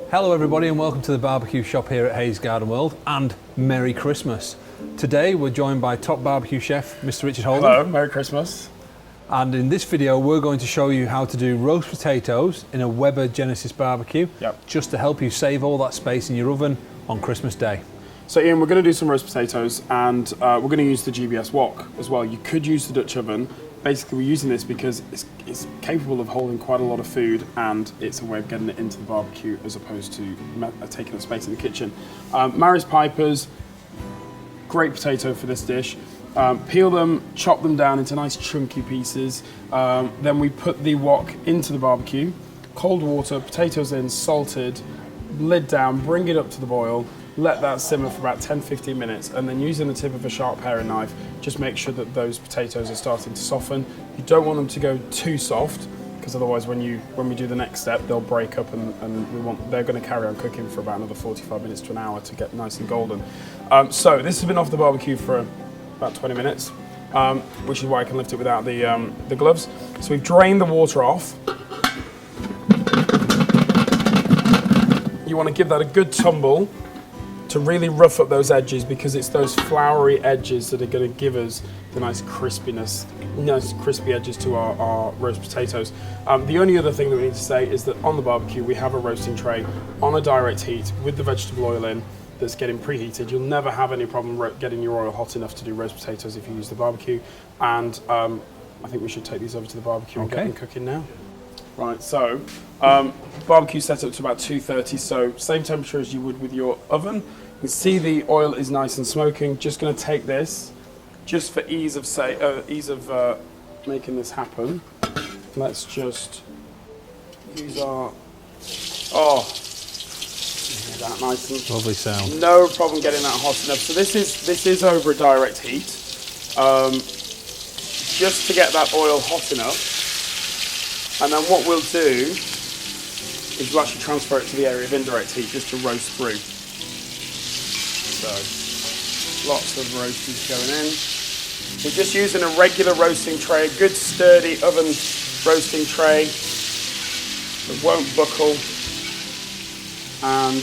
Hello everybody and welcome to the barbecue shop here at Hayes Garden World, and Merry Christmas. Today we're joined by top barbecue chef Mr. Richard Holden. Hello, Merry Christmas. And in this video we're going to show you how to do roast potatoes in a Weber Genesis barbecue, just to help you save all that space in your oven on Christmas Day. So Ian, we're going to do some roast potatoes, and we're going to use the GBS wok as well. You could use the Dutch oven. Basically, we're using this because it's capable of holding quite a lot of food, and it's a way of getting it into the barbecue as opposed to taking up space in the kitchen. Maris Pipers, great potato for this dish. Peel them, chop them down into nice chunky pieces. Then we put the wok into the barbecue, cold water, potatoes in, salted, lid down, bring it up to the boil. Let that simmer for about 10-15 minutes, and then using the tip of a sharp paring knife, just make sure that those potatoes are starting to soften. You don't want them to go too soft, because otherwise when we do the next step, they'll break up, and they're going to carry on cooking for about another 45 minutes to an hour to get nice and golden. So this has been off the barbecue for about 20 minutes, which is why I can lift it without the gloves. So we've drained the water off. You want to give that a good tumble to really rough up those edges, because it's those floury edges that are going to give us the nice crispiness, nice crispy edges to our roast potatoes. The only other thing that we need to say is that on the barbecue we have a roasting tray on a direct heat with the vegetable oil in that's getting preheated. You'll never have any problem getting your oil hot enough to do roast potatoes if you use the barbecue. And I think we should take these over to the barbecue and get them cooking now. Right, so barbecue set up to about 230, so same temperature as you would with your oven. You can see the oil is nice and smoking. Just going to take this, just for ease of making this happen. Let's just use our that nice and lovely sound. No problem getting that hot enough. So this is over a direct heat, just to get that oil hot enough. And then what we'll do is we'll actually transfer it to the area of indirect heat just to roast through. So, lots of roasties going in. We're just using a regular roasting tray, a good sturdy oven roasting tray that won't buckle. And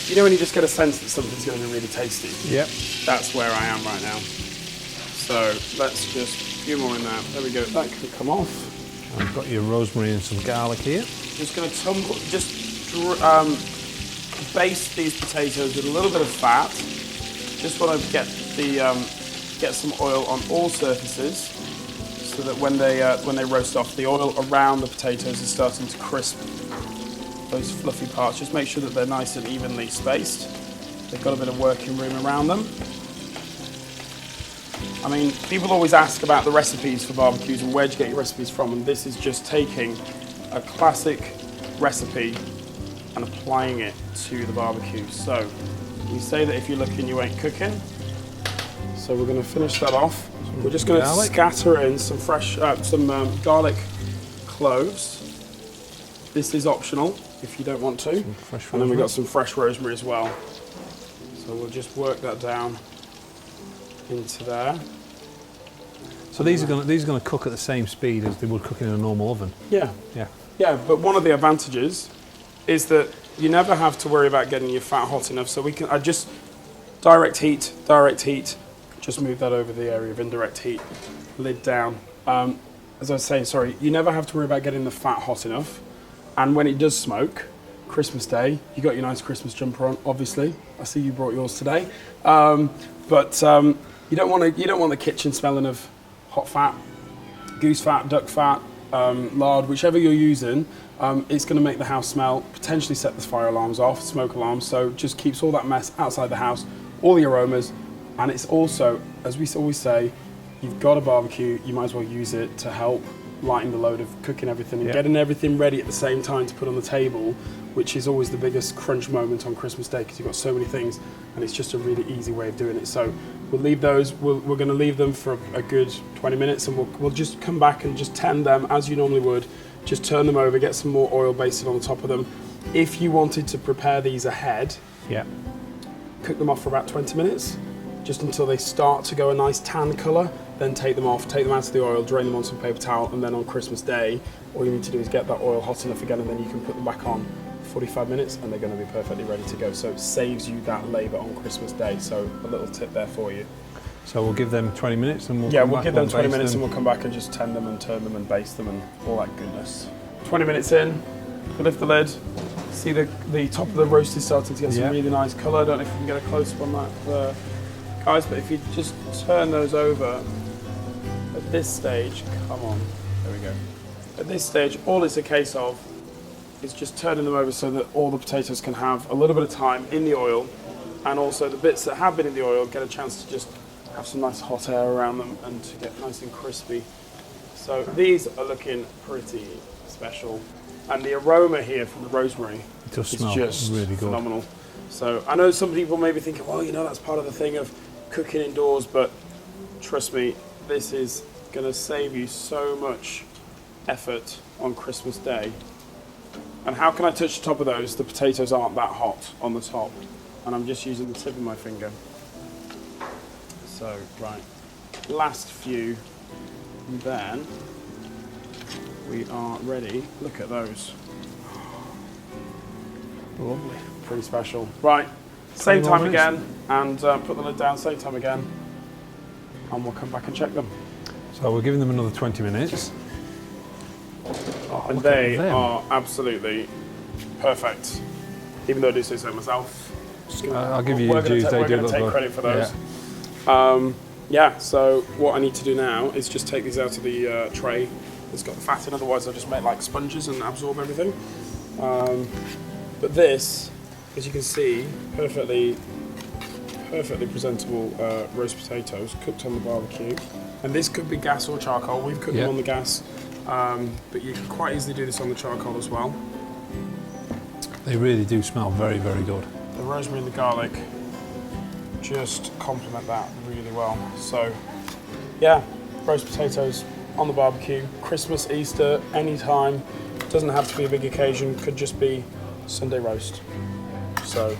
you know when you just get a sense that something's going to be really tasty? Yep. That's where I am right now. So let's just a few more in there. There we go. That can come off. I've got your rosemary and some garlic here. Just going to baste these potatoes with a little bit of fat. Just want to get some oil on all surfaces, so that when they roast off, the oil around the potatoes is starting to crisp those fluffy parts. Just make sure that they're nice and evenly spaced. They've got a bit of working room around them. I mean, people always ask about the recipes for barbecues and where do you get your recipes from, and this is just taking a classic recipe and applying it to the barbecue. So, we say that if you're looking, you ain't cooking. So we're going to finish that off. We're just going to scatter in some fresh, garlic cloves. This is optional if you don't want to. And then we've got some fresh rosemary as well. So we'll just work that down into there. So these are going to cook at the same speed as they would cook in a normal oven. Yeah. But one of the advantages is that you never have to worry about getting your fat hot enough. So I just direct heat. Just move that over the area of indirect heat. Lid down. As I was saying, sorry, you never have to worry about getting the fat hot enough. And when it does smoke, Christmas Day, you got your nice Christmas jumper on. Obviously, I see you brought yours today. You don't want the kitchen smelling of hot fat, goose fat, duck fat, lard, whichever you're using. It's going to make the house smell, potentially set the fire alarms off, smoke alarms. So just keeps all that mess outside the house, all the aromas, and it's also, as we always say, you've got a barbecue, you might as well use it to help lighten the load of cooking everything and getting everything ready at the same time to put on the table, which is always the biggest crunch moment on Christmas Day because you've got so many things, and it's just a really easy way of doing it. So we'll leave those, we're going to leave them for a good 20 minutes, and we'll just come back and just tend them as you normally would. Just turn them over, get some more oil basted on the top of them. If you wanted to prepare these ahead, cook them off for about 20 minutes. just until they start to go a nice tan colour, then take them off, take them out of the oil, drain them on some paper towel, and then on Christmas Day, all you need to do is get that oil hot enough again, and then you can put them back on 45 minutes and they're going to be perfectly ready to go. So it saves you that labour on Christmas Day. So a little tip there for you. So we'll give them 20 minutes and we'll Yeah, come we'll back give them and 20 baste minutes them. and we'll come back and just tend them and turn them and baste them and all that goodness. 20 minutes in, we lift the lid. See the top of the roast is starting to get some really nice colour. I don't know if you can get a close up on that, guys, but if you just turn those over at this stage, come on, there we go. At this stage, all it's a case of is just turning them over so that all the potatoes can have a little bit of time in the oil, and also the bits that have been in the oil get a chance to just have some nice hot air around them and to get nice and crispy. So these are looking pretty special. And the aroma here from the rosemary is just really good. phenomenal. So I know some people may be thinking, well, you know, that's part of the thing of cooking indoors, but trust me, this is going to save you so much effort on Christmas Day. And how can I touch the top of those? The potatoes aren't that hot on the top. And I'm just using the tip of my finger. So, right, last few, and then we are ready. Look at those. Lovely. Pretty special. Right, same time again, and put the lid down, same time again, and we'll come back and check them. So we're giving them another 20 minutes. Oh, and they are absolutely perfect. Even though I do say so myself. I'll give you dues, they do look good. We're going to take credit for those. Yeah, so what I need to do now is just take these out of the tray. It's got the fat in, otherwise I'll just make like sponges and absorb everything. But this, as you can see, perfectly presentable roast potatoes cooked on the barbecue. And this could be gas or charcoal. We've cooked them on the gas, but you can quite easily do this on the charcoal as well. They really do smell very, very good. The rosemary and the garlic just complement that really well. So, yeah, roast potatoes on the barbecue, Christmas, Easter, anytime. Doesn't have to be a big occasion, could just be Sunday roast. So,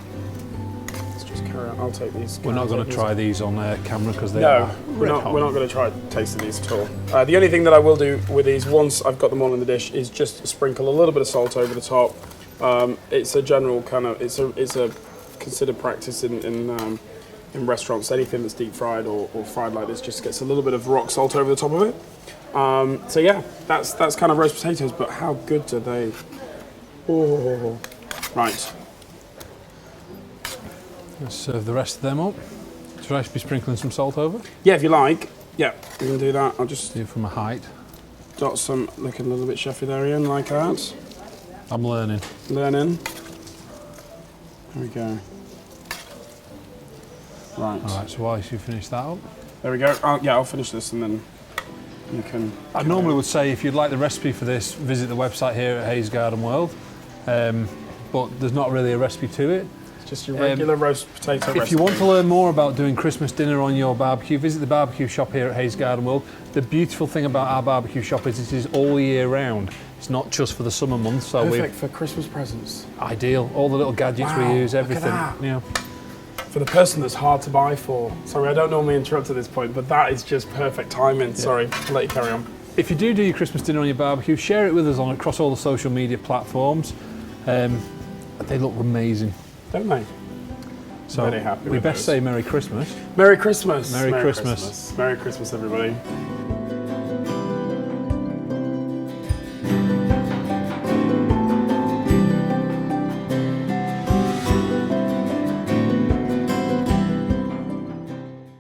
let's just carry on. I'll take these. We're not going to try these on camera because they are we're not going to try tasting these at all. The only thing that I will do with these, once I've got them all in the dish, is just sprinkle a little bit of salt over the top. It's a general kind of, it's a considered practice in restaurants. Anything that's deep fried or fried like this just gets a little bit of rock salt over the top of it. So yeah, that's kind of roast potatoes, but how good are they? Oh, right. Let's serve the rest of them up. Should I be sprinkling some salt over? Yeah, if you like. Yeah, we can do that. I'll just do it from a height. Dot some, looking a little bit chefy there, Ian, like that. I'm learning. Learning. There we go. Right. All right, so while you finish that up. There we go. I'll finish this and then you can... I normally would say if you'd like the recipe for this, visit the website here at Hayes Garden World. But there's not really a recipe to it. It's just your regular roast potato recipe. If you want to learn more about doing Christmas dinner on your barbecue, visit the barbecue shop here at Hayes Garden World. The beautiful thing about our barbecue shop is it is all year round. It's not just for the summer months. So perfect for Christmas presents. Ideal. All the little gadgets we use, everything. Yeah. For the person that's hard to buy for. Sorry, I don't normally interrupt at this point, but that is just perfect timing. Yeah. Sorry, I'll let you carry on. If you do your Christmas dinner on your barbecue, share it with us across all the social media platforms. They look amazing. Don't they? So very happy we best say Merry Christmas. Merry Christmas. Merry Christmas. Merry Christmas, everybody.